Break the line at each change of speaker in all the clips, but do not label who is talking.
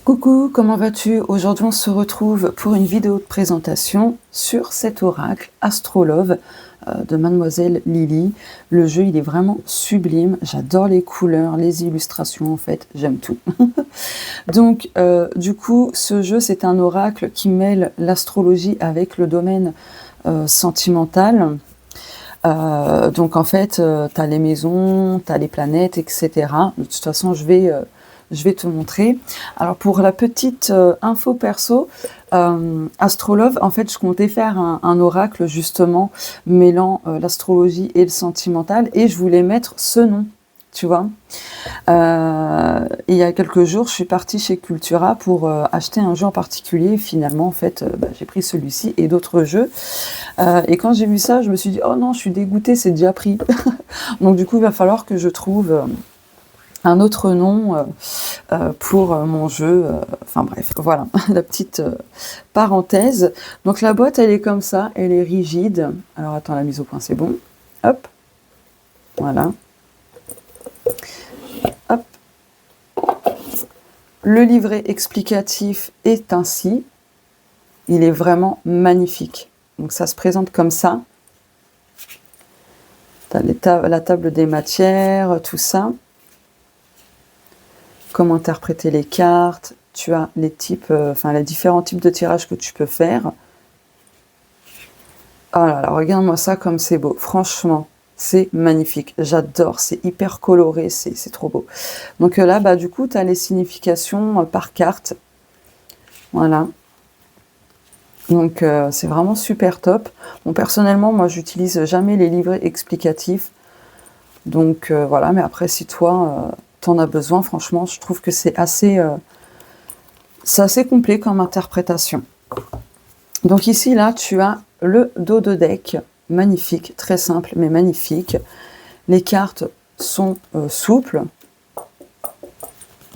Coucou, comment vas-tu? Aujourd'hui, on se retrouve pour une vidéo de présentation sur cet oracle Astrolove de Mademoiselle Lily. Le jeu, il est vraiment sublime. J'adore les couleurs, les illustrations, en fait, j'aime tout. Donc, du coup, ce jeu, c'est un oracle qui mêle l'astrologie avec le domaine sentimental. Donc, en fait, tu as les maisons, tu as les planètes, etc. De toute façon, je vais te montrer. Alors pour la petite info perso, Astrolove, en fait, je comptais faire un oracle justement mêlant l'astrologie et le sentimental, et je voulais mettre ce nom, tu vois. Il y a quelques jours, je suis partie chez Cultura pour acheter un jeu en particulier. Finalement, en fait, j'ai pris celui-ci et d'autres jeux. Et quand j'ai vu ça, je me suis dit, oh non, je suis dégoûtée, c'est déjà pris. Donc du coup, il va falloir que je trouve un autre nom pour mon jeu. Enfin bref, voilà, la petite parenthèse. Donc la boîte, elle est comme ça, elle est rigide. Alors attends, la mise au point, c'est bon. Hop, voilà. Hop. Le livret explicatif est ainsi. Il est vraiment magnifique. Donc ça se présente comme ça. Tu as la table des matières, tout ça. Comment interpréter les cartes. Tu as les types, les différents types de tirages que tu peux faire. Oh là là, regarde-moi ça comme c'est beau. Franchement, c'est magnifique. J'adore. C'est hyper coloré. C'est trop beau. Donc là, du coup, tu as les significations par carte. Voilà. Donc c'est vraiment super top. Bon, personnellement, moi, j'utilise jamais les livrets explicatifs. Donc voilà, mais après, si toi, t'en as besoin, franchement, je trouve que c'est assez complet comme interprétation. Donc ici, là, tu as le dos de deck, magnifique, très simple, mais magnifique. Les cartes sont souples,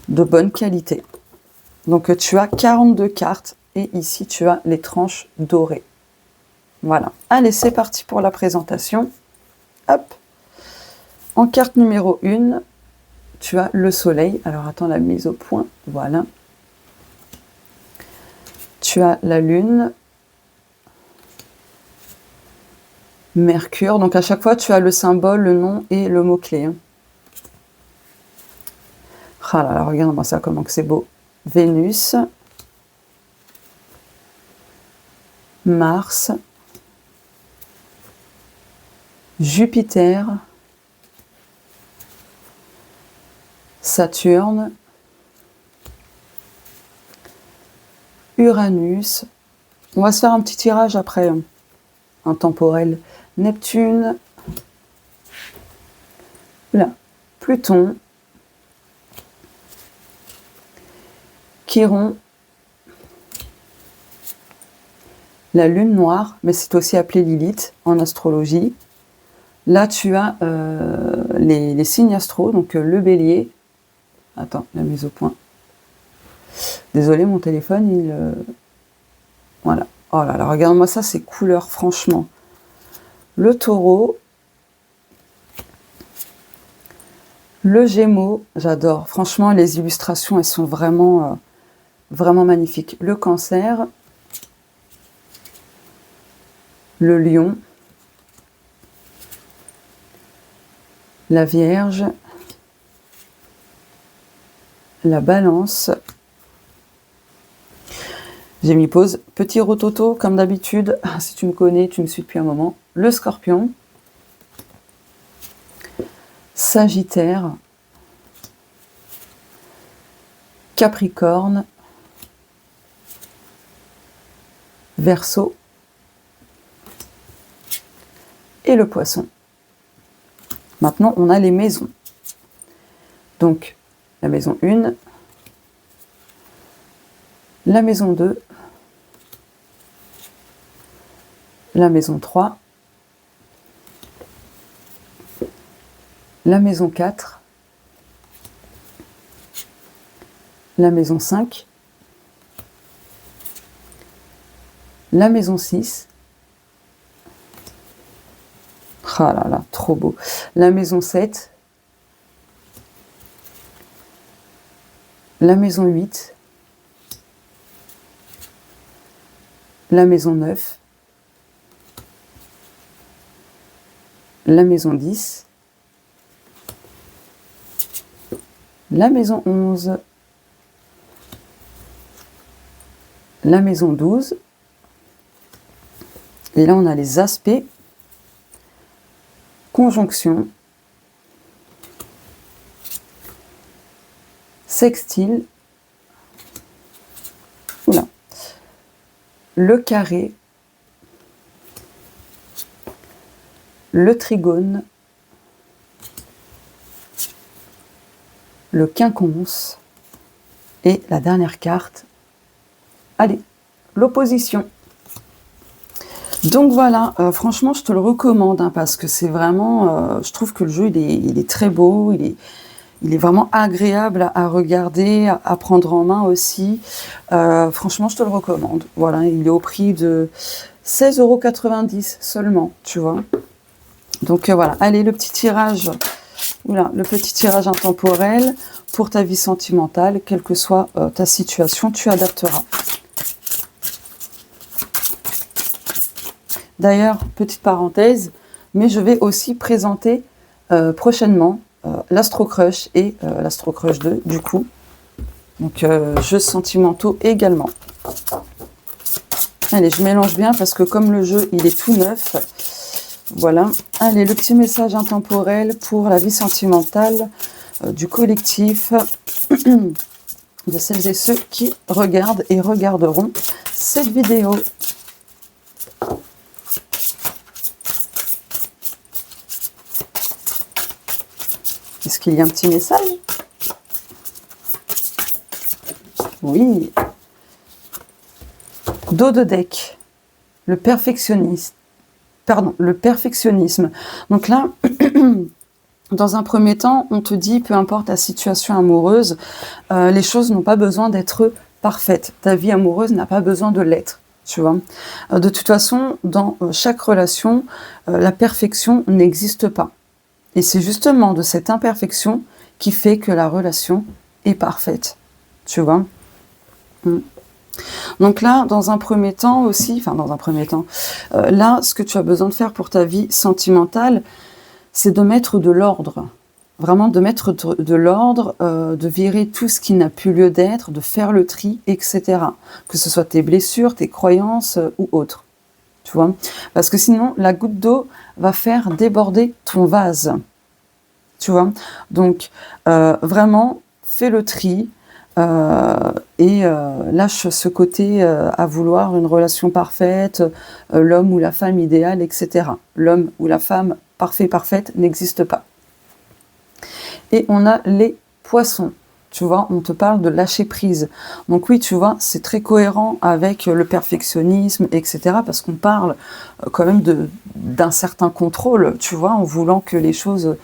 de bonne qualité. Donc tu as 42 cartes, et ici, tu as les tranches dorées. Voilà. Allez, c'est parti pour la présentation. Hop. En carte numéro 1, tu as le soleil. Alors, attends la mise au point. Voilà. Tu as la lune. Mercure. Donc, à chaque fois, tu as le symbole, le nom et le mot-clé. Hein. Ah là là, regarde-moi ça, comment que c'est beau. Vénus. Mars. Jupiter. Saturne. Uranus. On va se faire un petit tirage après, un temporel. Neptune. Là. Pluton. Chiron. La lune noire, mais c'est aussi appelé Lilith en astrologie. Là, tu as les signes astro, donc le bélier. Attends, la mise au point. Désolé, mon téléphone, il... Voilà. Oh là là, regarde-moi ça, ces couleurs, franchement. Le taureau. Le gémeau, j'adore. Franchement, les illustrations, elles sont vraiment, vraiment magnifiques. Le cancer. Le lion. La vierge. La balance. J'ai mis pause. Petit rototo, comme d'habitude. Si tu me connais, tu me suis depuis un moment. Le scorpion. Sagittaire. Capricorne. Verseau. Et le poisson. Maintenant, on a les maisons. Donc, la maison 1. La maison 2. La maison 3. La maison 4. La maison 5. La maison 6. Ah là là, trop beau. La maison 7. La maison 8. la maison 9, la maison 10, la maison 11, la maison 12, et là on a les aspects, conjonction, sextile, oula, le carré, le trigone, le quinconce, et la dernière carte, allez, l'opposition. Donc voilà, franchement je te le recommande, hein, parce que c'est vraiment, je trouve que le jeu il est très beau, il est vraiment agréable à regarder, à prendre en main aussi. Franchement je te le recommande. Voilà, il est au prix de 16,90 € seulement, tu vois. Donc voilà, allez, le petit tirage, oula, le petit tirage intemporel pour ta vie sentimentale, quelle que soit ta situation, tu adapteras. D'ailleurs, petite parenthèse, mais je vais aussi présenter prochainement l'Astro Crush et l'Astro Crush 2, du coup. Donc, jeux sentimentaux également. Allez, je mélange bien parce que comme le jeu, il est tout neuf. Voilà. Allez, le petit message intemporel pour la vie sentimentale du collectif de celles et ceux qui regardent et regarderont cette vidéo. Est-ce qu'il y a un petit message? Oui. Dos de deck. Le perfectionnisme. Pardon, le perfectionnisme. Donc là, dans un premier temps, on te dit, peu importe la situation amoureuse, les choses n'ont pas besoin d'être parfaites. Ta vie amoureuse n'a pas besoin de l'être, tu vois. De toute façon, dans chaque relation, la perfection n'existe pas. Et c'est justement de cette imperfection qui fait que la relation est parfaite, tu vois. Donc là, dans un premier temps aussi, là, ce que tu as besoin de faire pour ta vie sentimentale, c'est de mettre de l'ordre. Vraiment de mettre de l'ordre, de virer tout ce qui n'a plus lieu d'être, de faire le tri, etc. Que ce soit tes blessures, tes croyances ou autres. Tu vois, parce que sinon, la goutte d'eau va faire déborder ton vase. Tu vois, donc vraiment, fais le tri et lâche ce côté à vouloir une relation parfaite, l'homme ou la femme idéale, etc. L'homme ou la femme parfaite n'existe pas. Et on a les poissons. Tu vois, on te parle de lâcher prise. Donc oui, tu vois, c'est très cohérent avec le perfectionnisme, etc. Parce qu'on parle quand même d'un certain contrôle, tu vois, en voulant que les choses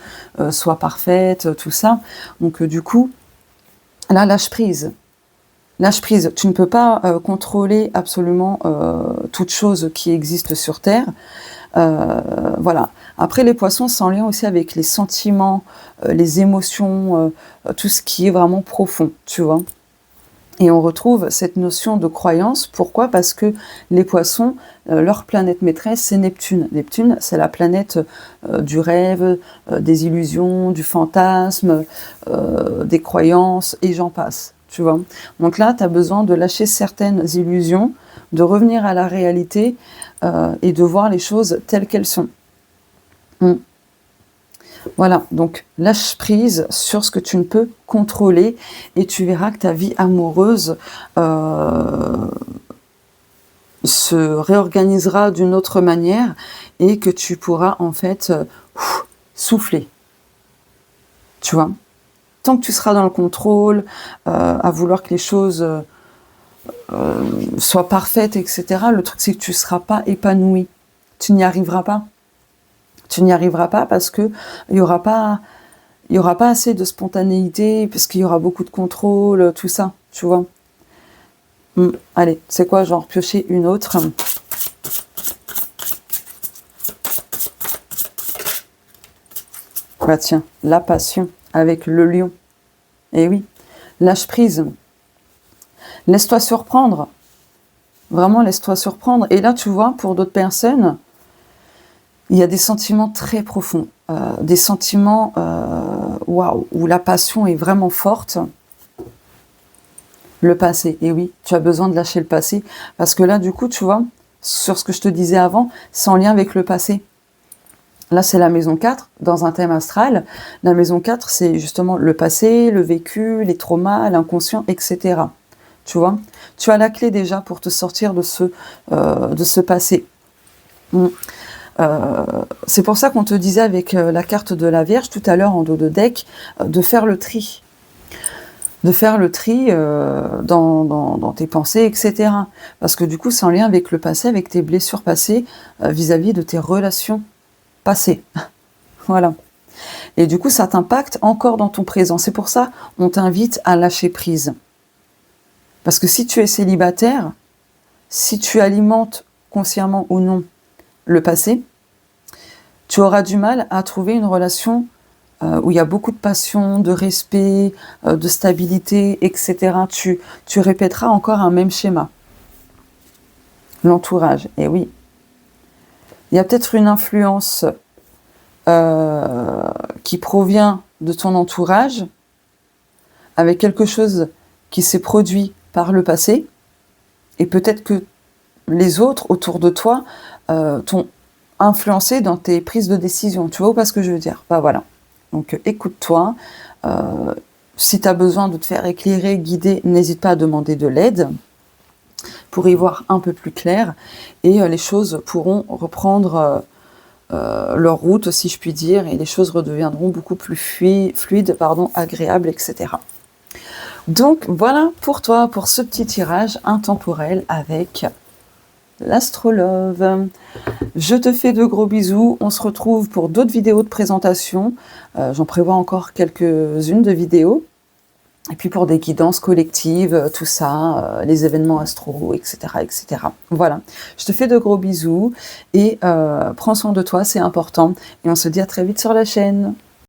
soient parfaites, tout ça. Donc du coup, là, lâche prise. Lâche prise. Tu ne peux pas contrôler absolument toute chose qui existe sur Terre. Voilà. Après, les poissons, c'est en lien aussi avec les sentiments, les émotions, tout ce qui est vraiment profond, tu vois. Et on retrouve cette notion de croyance. Pourquoi? Parce que les poissons, leur planète maîtresse, c'est Neptune. Neptune, c'est la planète du rêve, des illusions, du fantasme, des croyances, et j'en passe, tu vois. Donc là, tu as besoin de lâcher certaines illusions, de revenir à la réalité et de voir les choses telles qu'elles sont. Voilà, donc lâche prise sur ce que tu ne peux contrôler et tu verras que ta vie amoureuse se réorganisera d'une autre manière et que tu pourras en fait souffler. Tu vois, tant que tu seras dans le contrôle, à vouloir que les choses soient parfaites, etc., le truc c'est que tu ne seras pas épanoui. Tu n'y arriveras pas. Tu n'y arriveras pas parce que il y aura pas assez de spontanéité, parce qu'il y aura beaucoup de contrôle, tout ça, tu vois. Allez, c'est quoi, genre piocher une autre. Bah tiens, la passion avec le lion. Eh oui, lâche prise. Laisse-toi surprendre. Vraiment, laisse-toi surprendre. Et là, tu vois, pour d'autres personnes, il y a des sentiments très profonds, des sentiments waouh, où la passion est vraiment forte. Le passé, et oui, tu as besoin de lâcher le passé, parce que là, du coup, tu vois, sur ce que je te disais avant, c'est en lien avec le passé. Là, c'est la maison 4, dans un thème astral. La maison 4, c'est justement le passé, le vécu, les traumas, l'inconscient, etc. Tu vois, tu as la clé déjà pour te sortir de ce passé. C'est pour ça qu'on te disait avec la carte de la Vierge tout à l'heure en dos de deck, de faire le tri. De faire le tri dans tes pensées, etc. Parce que du coup, c'est en lien avec le passé, avec tes blessures passées, vis-à-vis de tes relations passées. Voilà. Et du coup, ça t'impacte encore dans ton présent. C'est pour ça on t'invite à lâcher prise. Parce que si tu es célibataire, si tu alimentes consciemment ou non le passé, tu auras du mal à trouver une relation où il y a beaucoup de passion, de respect, de stabilité, etc. Tu répéteras encore un même schéma. L'entourage, et oui. Il y a peut-être une influence qui provient de ton entourage, avec quelque chose qui s'est produit par le passé, et peut-être que les autres autour de toi t'ont influencé dans tes prises de décision. Tu vois pas ce que je veux dire? Bah voilà. Donc écoute-toi, si tu as besoin de te faire éclairer, guider, n'hésite pas à demander de l'aide pour y voir un peu plus clair, et les choses pourront reprendre leur route, si je puis dire, et les choses redeviendront beaucoup plus fluides, agréables, etc. Donc voilà pour toi, pour ce petit tirage intemporel avec l'Astrolove. Je te fais de gros bisous, on se retrouve pour d'autres vidéos de présentation, j'en prévois encore quelques-unes de vidéos, et puis pour des guidances collectives, tout ça, les événements astro, etc., etc. Voilà, je te fais de gros bisous, et prends soin de toi, c'est important, et on se dit à très vite sur la chaîne.